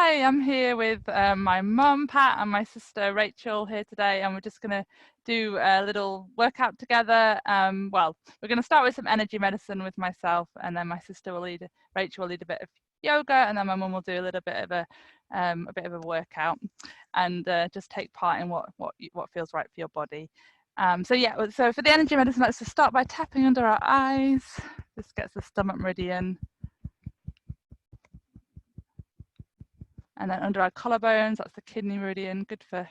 Hi, I'm here with my mum, Pat, and my sister, Rachel, here today, and we're just going to do a little workout together. Well, we're going to start with some energy medicine with myself, and then my sister will lead, Rachel will lead a bit of yoga, and then my mum will do a little bit of a workout, and just take part in what feels right for your body. So yeah, so for the energy medicine, let's just start by tapping under our eyes. This gets the stomach meridian. And then under our collarbones, that's the kidney meridian, good for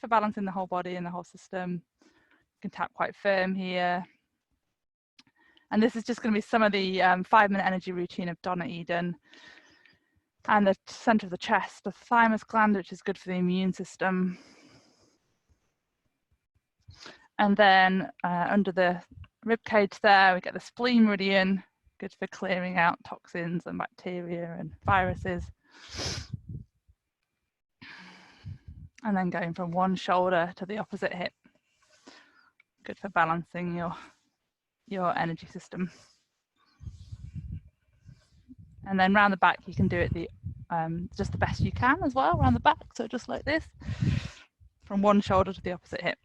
balancing the whole body and the whole system. You can tap quite firm here. And this is just going to be some of the 5-minute energy routine of Donna Eden. And the center of the chest, the thymus gland, which is good for the immune system. And then under the rib cage there, we get the spleen meridian, good for clearing out toxins and bacteria and viruses. And then going from one shoulder to the opposite hip, good for balancing your energy system. And then round the back, you can do it just the best you can as well, around the back, so just like this, from one shoulder to the opposite hip.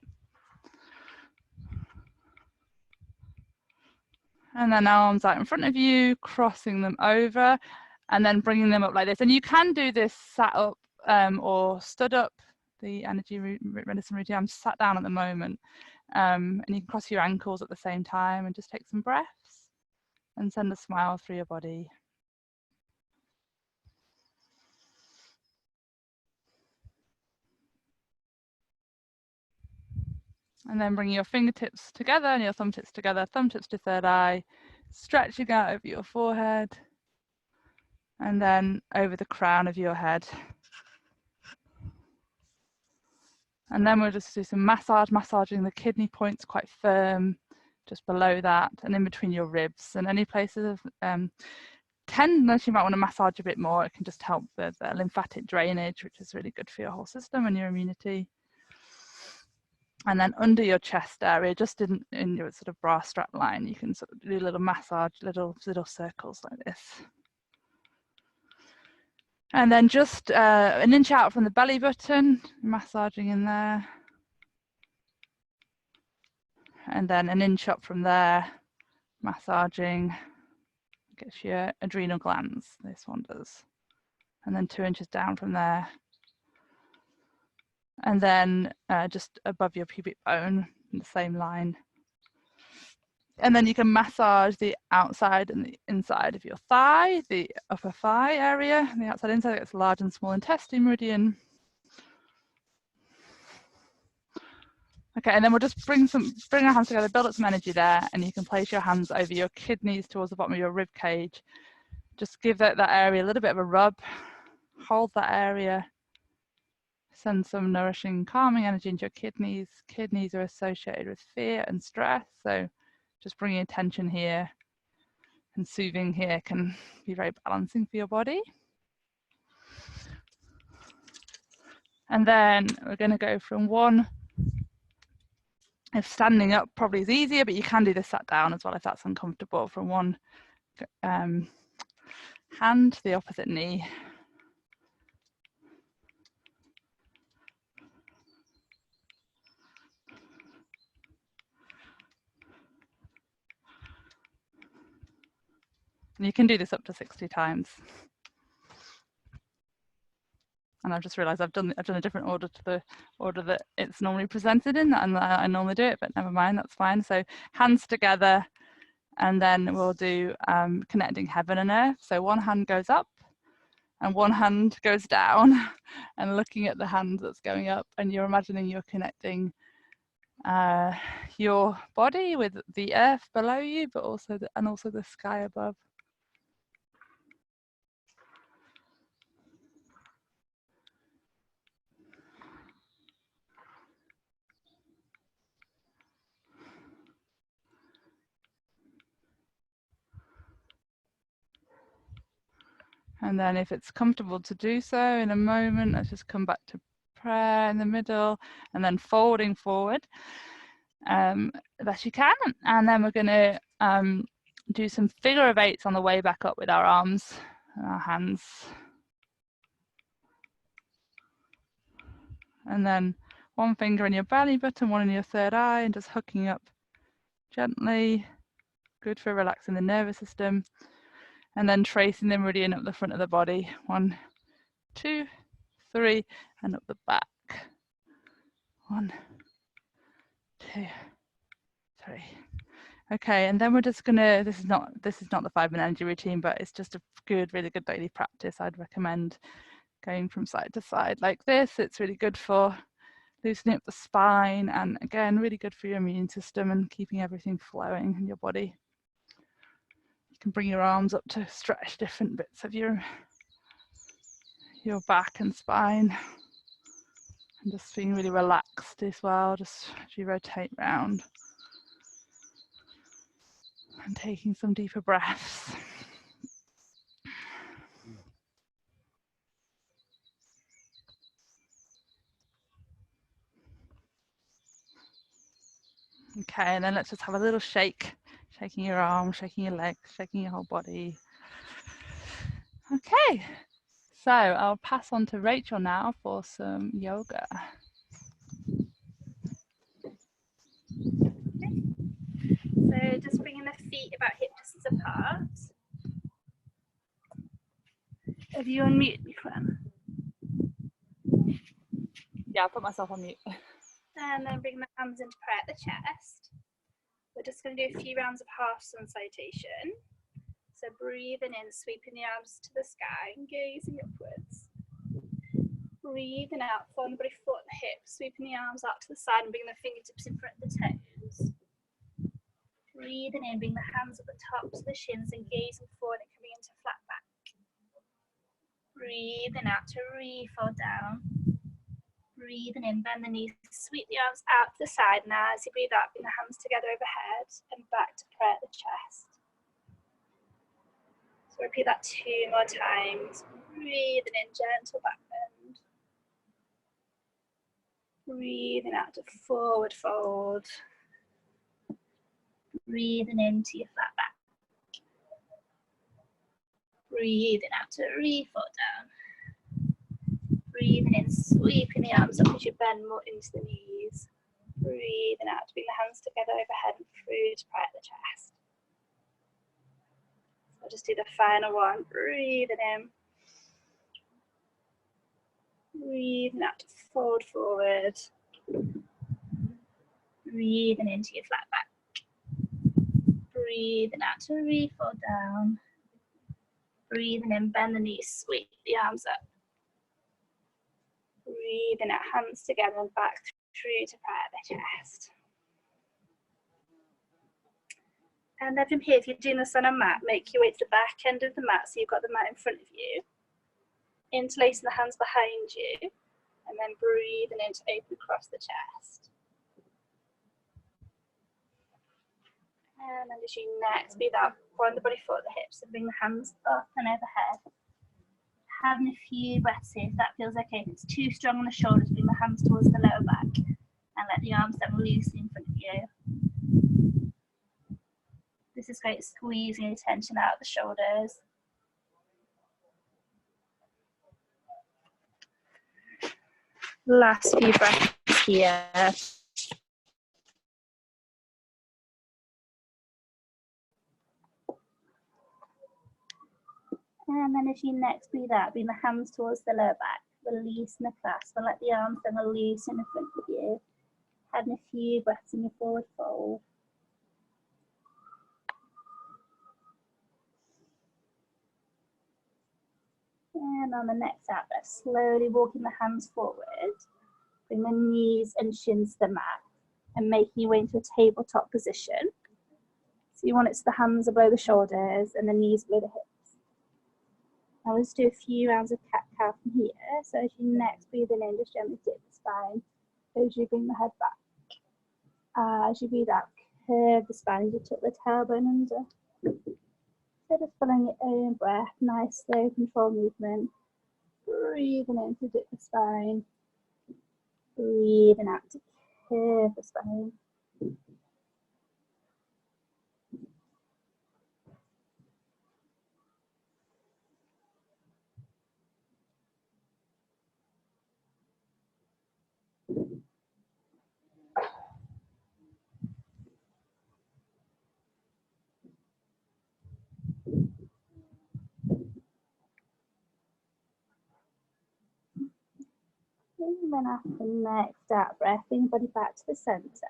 And then arms out in front of you, crossing them over, and then bringing them up like this. And you can do this sat up or stood up, the energy medicine routine. I'm sat down at the moment. And you can cross your ankles at the same time and just take some breaths and send a smile through your body. And then bring your fingertips together and your thumb tips together, thumb tips to third eye, stretching out over your forehead and then over the crown of your head. And then we'll just do some massaging the kidney points quite firm, just below that and in between your ribs and any places of tenderness you might want to massage a bit more. It can just help the lymphatic drainage, which is really good for your whole system and your immunity. And then under your chest area, just in your sort of bra strap line, you can sort of do a little massage, little circles like this. And then just an inch out from the belly button, massaging in there. And then an inch up from there, massaging, gets your adrenal glands, this one does. And then 2 inches down from there. And then just above your pubic bone, in the same line. And then you can massage the outside and the inside of your thigh, the upper thigh area, the outside inside gets large and small intestine meridian. Okay, and then we'll just bring our hands together, build up some energy there, and you can place your hands over your kidneys towards the bottom of your rib cage. Just give that area a little bit of a rub, hold that area, send some nourishing, calming energy into your kidneys. Kidneys are associated with fear and stress, so just bringing attention here and soothing here can be very balancing for your body. And then we're going to go from one, if standing up probably is easier, but you can do this sat down as well if that's uncomfortable, from one hand to the opposite knee. And you can do this up to 60 times. And I've just realised I've done a different order to the order that it's normally presented in, and I normally do it, but never mind, that's fine. So hands together, and then we'll do connecting heaven and earth. So one hand goes up and one hand goes down, and looking at the hand that's going up, and you're imagining you're connecting your body with the earth below you, but also the sky above. And then if it's comfortable to do so in a moment, let's just come back to prayer in the middle and then folding forward best you can. And then we're going to do some figure of eights on the way back up with our arms and our hands. And then one finger in your belly button, one in your third eye, and just hooking up gently. Good for relaxing the nervous system. And then tracing the meridian up the front of the body. 1, 2, 3, and up the back. 1, 2, 3. Okay, and then we're just gonna, this is not the 5-minute energy routine, but it's just a good, really good daily practice. I'd recommend going from side to side like this. It's really good for loosening up the spine, and again, really good for your immune system and keeping everything flowing in your body. You can bring your arms up to stretch different bits of your back and spine, and just feeling really relaxed as well, just as you rotate round and taking some deeper breaths. Okay, and then let's just have a little shake, shaking your arms, shaking your legs, shaking your whole body. Okay, so I'll pass on to Rachel now for some yoga. So just bringing the feet about hip distance apart. Have you unmuted me, Fran? Yeah, I'll put myself on mute. And then bring the hands into prayer at the chest. We're just going to do a few rounds of half sun salutation. So breathing in, sweeping the arms to the sky and gazing upwards. Breathing out, following the body foot and hips, sweeping the arms out to the side and bringing the fingertips in front of the toes. Breathing in, bring the hands at the tops of the shins and gazing forward and coming into flat back. Breathing out to re-fold down. Breathing in, bend the knees, sweep the arms out to the side. Now as you breathe out, bring the hands together overhead and back to prayer at the chest. So repeat that 2 more times. Breathing in, gentle back bend. Breathing out to forward fold. Breathing into your flat back. Breathing out to re-fold down. Breathing in, sweeping the arms up as you bend more into the knees. Breathing out to bring the hands together overhead and through to prayer at the chest. So I'll just do the final one. Breathing in. Breathing out to fold forward. Breathing into your flat back. Breathing out to re-fold down. Breathing in, bend the knees, sweep the arms up. Breathing out, hands together and back through to prayer at the chest. And then from here, if you're doing this on a mat, make your way to the back end of the mat so you've got the mat in front of you. Interlacing the hands behind you, and then breathing in to open across the chest. And then as you next breathe out, find the body forward, the hips, and bring the hands up and overhead. Having a few breaths here, if that feels okay. If it's too strong on the shoulders, bring the hands towards the lower back and let the arms down loosely in front of you. This is great, squeezing the tension out of the shoulders. Last few breaths here. And then as you next breathe out, bring the hands towards the lower back, releasing the clasp and let the arms then release in front of you. Having a few breaths in your forward fold. And on the next out breath, slowly walking the hands forward. Bring the knees and shins to the mat and making your way into a tabletop position. So you want it so the hands are below the shoulders and the knees below the hips. Now let's do a few rounds of cat-cow from here. So as you next breathing in, just gently dip the spine as you bring the head back. As you breathe out, curve the spine as you tuck the tailbone under. So just following your own breath, nice slow controlled movement. Breathing in to dip the spine. Breathing out to curve the spine. And then after the next out breath, bring the body back to the centre.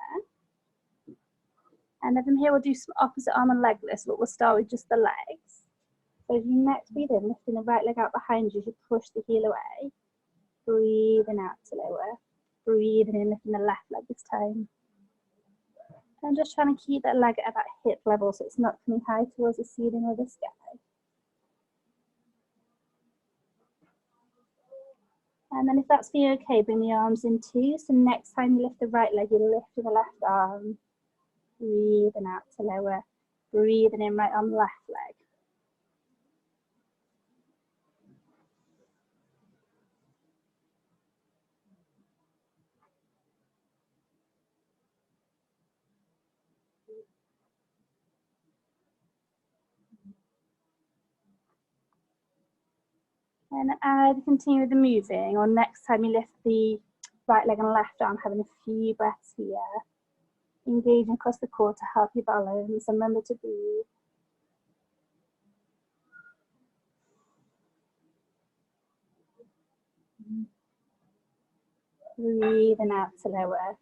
And then from here we'll do some opposite arm and leg lifts, but we'll start with just the legs. So as you next breathe in, lifting the right leg out behind you as you push the heel away. Breathing out to lower. Breathing in, lifting the left leg this time. And just trying to keep that leg at that hip level so it's not coming high towards the ceiling or the sky. And then if that's feeling okay, bring the arms in too. So next time you lift the right leg, you lift with the left arm. Breathing out to lower. Breathing in, right arm, left leg. And either continue with the moving, or next time you lift the right leg and left arm, having a few breaths here. Engaging across the core to help you balance, and remember to breathe. Breathing out to lower.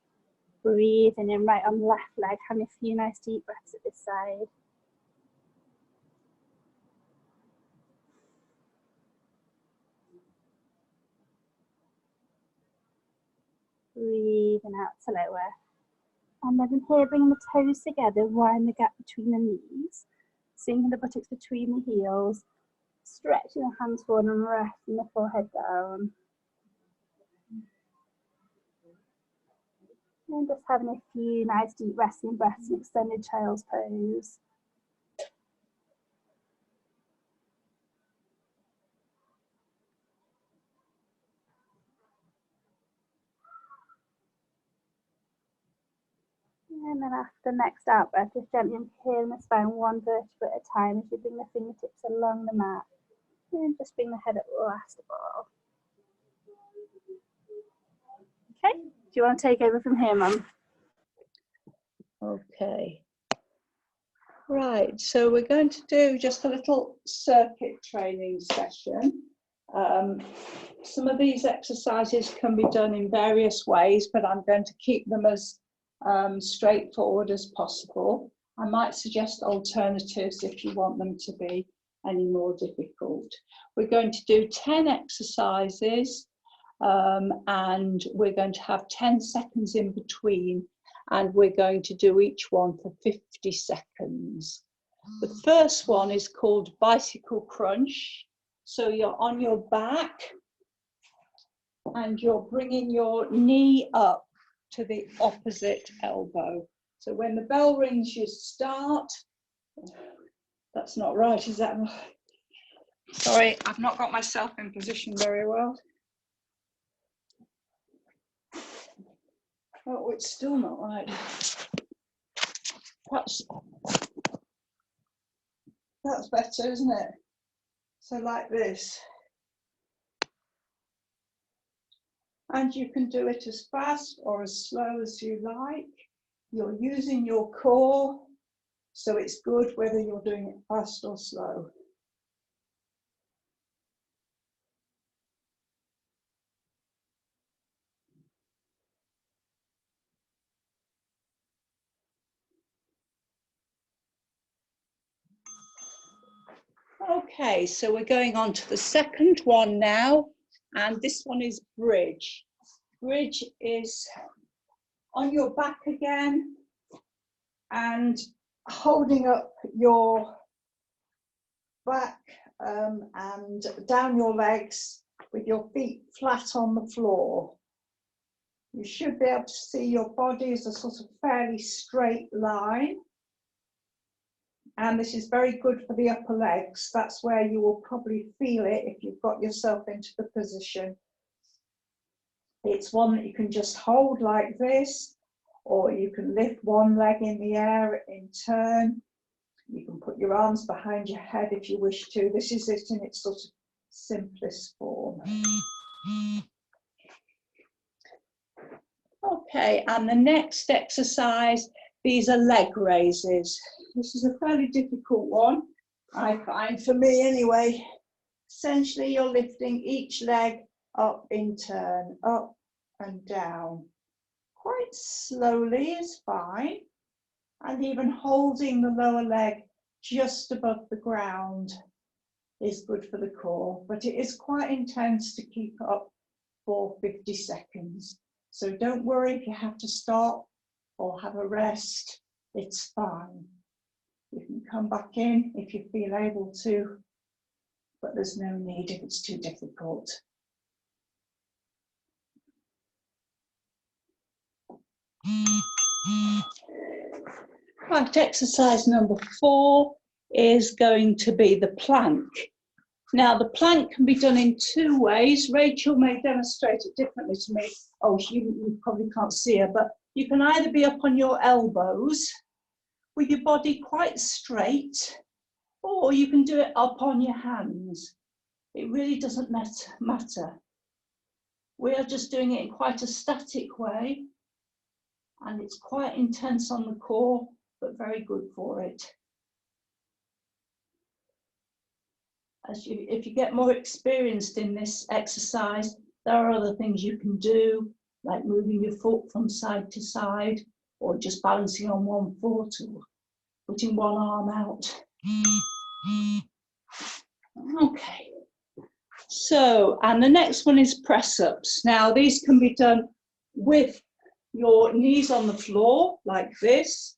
Breathing in, right arm, left leg, having a few nice deep breaths at this side. Breathing out to lower. And then from here, bringing the toes together, widen the gap between the knees. Sinking the buttocks between the heels. Stretching the hands forward and resting the forehead down. And just having a few nice deep resting breaths in extended child's pose. And then after the next out breath, just gently inhaling the spine one vertebra at a time as you bring the fingertips along the mat. And just bring the head up last of all. Okay, do you want to take over from here, Mum? Okay. Right, so we're going to do just a little circuit training session. Some of these exercises can be done in various ways, but I'm going to keep them as straightforward as possible. I might suggest alternatives if you want them to be any more difficult. We're going to do 10 exercises and we're going to have 10 seconds in between, and we're going to do each one for 50 seconds. The first one is called bicycle crunch. So you're on your back and you're bringing your knee up to the opposite elbow. So when the bell rings, you start. That's not right, is that? Sorry, I've not got myself in position very well. Oh, it's still not right. That's better, isn't it? So like this. And you can do it as fast or as slow as you like. You're using your core, so it's good whether you're doing it fast or slow. Okay, so we're going on to the second one now, and this one is bridge. Bridge is on your back again and holding up your back and down your legs with your feet flat on the floor. You should be able to see your body as a sort of fairly straight line. And this is very good for the upper legs. That's where you will probably feel it if you've got yourself into the position. It's one that you can just hold like this, or you can lift one leg in the air in turn. You can put your arms behind your head if you wish to. This is it in its sort of simplest form. Okay, and the next exercise, these are leg raises. This is a fairly difficult one, I find, for me anyway. Essentially, you're lifting each leg up in turn, up, and down. Quite slowly is fine, and even holding the lower leg just above the ground is good for the core, but it is quite intense to keep up for 50 seconds. So don't worry if you have to stop or have a rest, it's fine. You can come back in if you feel able to, but there's no need if it's too difficult. Right, exercise number 4 is going to be the plank. Now, the plank can be done in 2 ways. Rachel may demonstrate it differently to me. Oh, you probably can't see her, but you can either be up on your elbows with your body quite straight, or you can do it up on your hands. It really doesn't matter. We are just doing it in quite a static way, and it's quite intense on the core, but very good for it. If you get more experienced in this exercise, there are other things you can do, like moving your foot from side to side, or just balancing on one foot, or putting one arm out. Okay. So, and the next one is press-ups. Now, these can be done with your knees on the floor, like this.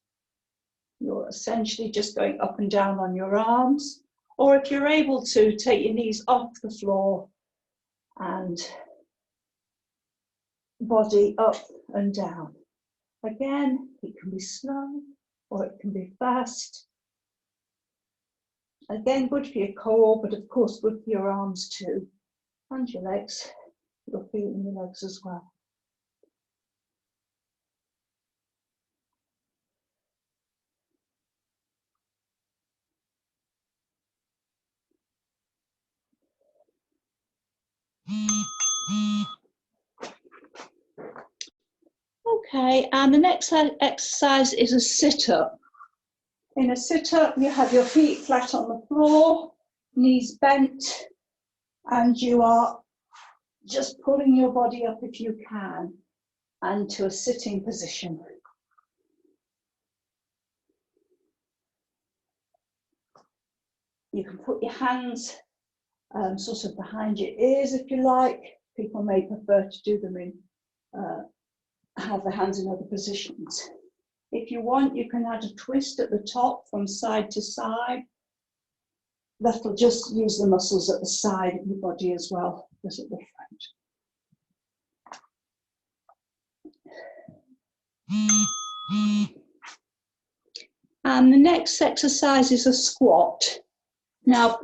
You're essentially just going up and down on your arms. Or if you're able to, take your knees off the floor and body up and down. Again, it can be slow or it can be fast. Again, good for your core, but of course good for your arms too, and your legs, your feet and your legs as well. Okay, and the next exercise is a sit-up. In a sit-up, you have your feet flat on the floor, knees bent, and you are just pulling your body up if you can, and to a sitting position. You can put your hands sort of behind your ears if you like. People may prefer to do them in, have the hands in other positions. If you want, you can add a twist at the top from side to side. That'll just use the muscles at the side of your body as well as at the front. And the next exercise is a squat. Now,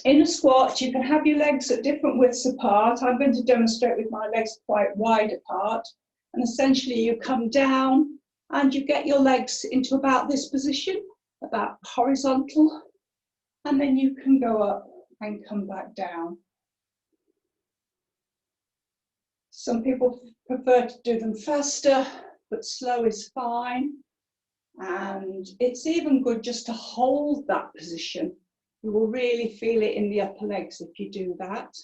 in a squat, you can have your legs at different widths apart. I'm going to demonstrate with my legs quite wide apart. And essentially, you come down and you get your legs into about this position, about horizontal. And then you can go up and come back down. Some people prefer to do them faster, but slow is fine. And it's even good just to hold that position. You will really feel it in the upper legs if you do that.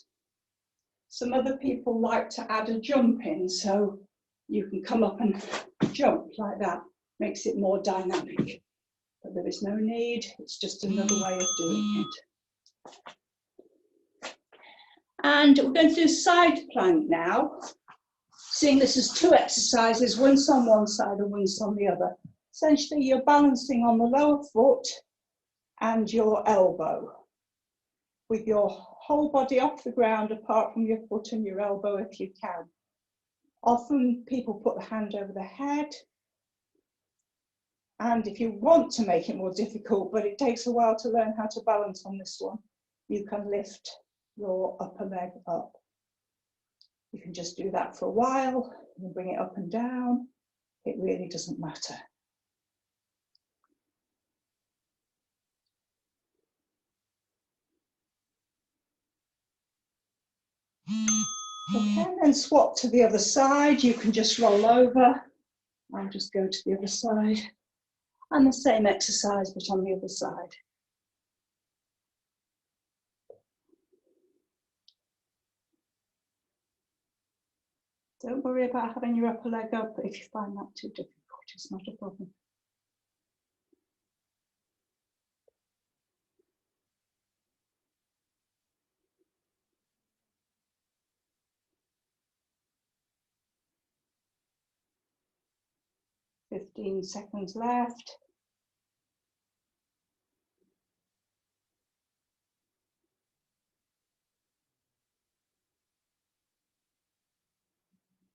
Some other people like to add a jump in, so you can come up and jump like that. Makes it more dynamic. But there is no need, it's just another way of doing it. And we're going to do side plank now. Seeing this as 2 exercises, one's on one side and one's on the other. Essentially, you're balancing on the lower foot and your elbow, with your whole body off the ground apart from your foot and your elbow if you can. Often people put the hand over the head, and if you want to make it more difficult, but it takes a while to learn how to balance on this one, you can lift your upper leg up. You can just do that for a while and bring it up and down. It really doesn't matter. Okay, then swap to the other side. You can just roll over. I'll just go to the other side. And the same exercise, but on the other side. Don't worry about having your upper leg up if you find that too difficult, it's not a problem. "15 seconds left.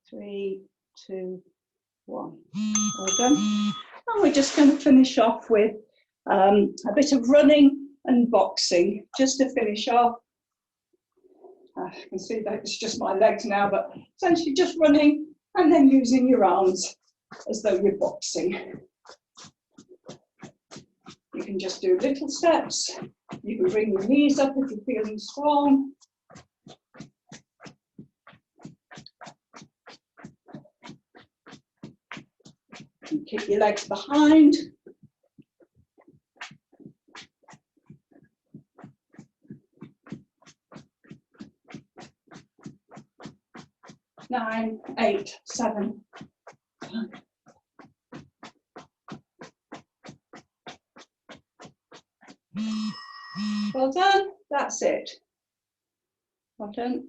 Three, two, one. Well done. And we're just going to finish off with a bit of running and boxing, just to finish off. You can see that it's just my legs now, but essentially just running and then using your arms as though you're boxing. You can just do little steps. You can bring your knees up if you're feeling strong. And kick your legs behind. Nine, 8, 7, 5. Well done, that's it. Well done.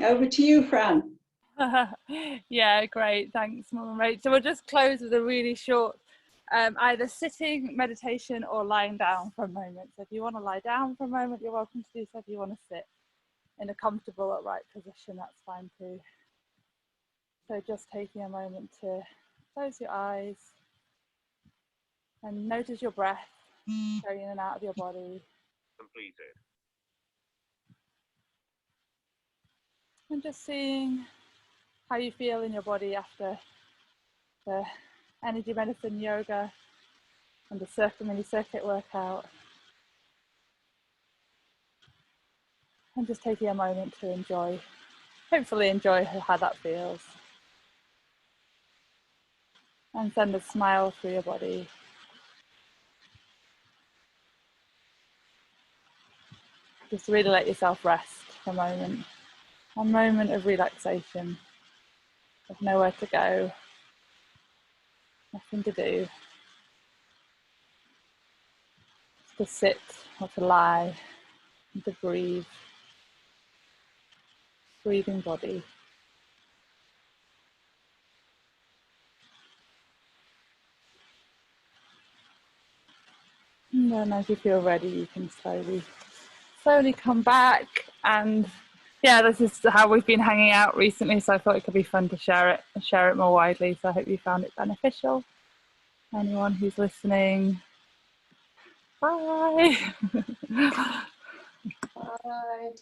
Over to you, Fran. Yeah, great, thanks Mum and Rach. So we'll just close with a really short either sitting meditation or lying down for a moment. So if you want to lie down for a moment, you're welcome to do so. If you want to sit in a comfortable upright position, that's fine too. So just taking a moment to close your eyes and notice your breath going in and out of your body. Completed. And just seeing how you feel in your body after the energy medicine, yoga and the mini circuit workout. And just taking a moment to enjoy, hopefully enjoy how that feels. And send a smile through your body. Just really let yourself rest for a moment of relaxation, of nowhere to go, nothing to do. Just to sit or to lie and to breathe. Breathing body. And then as you feel ready, you can slowly come back. And yeah, this is how we've been hanging out recently, so I thought it could be fun to share it more widely. So I hope you found it beneficial. Anyone who's listening, bye. Bye.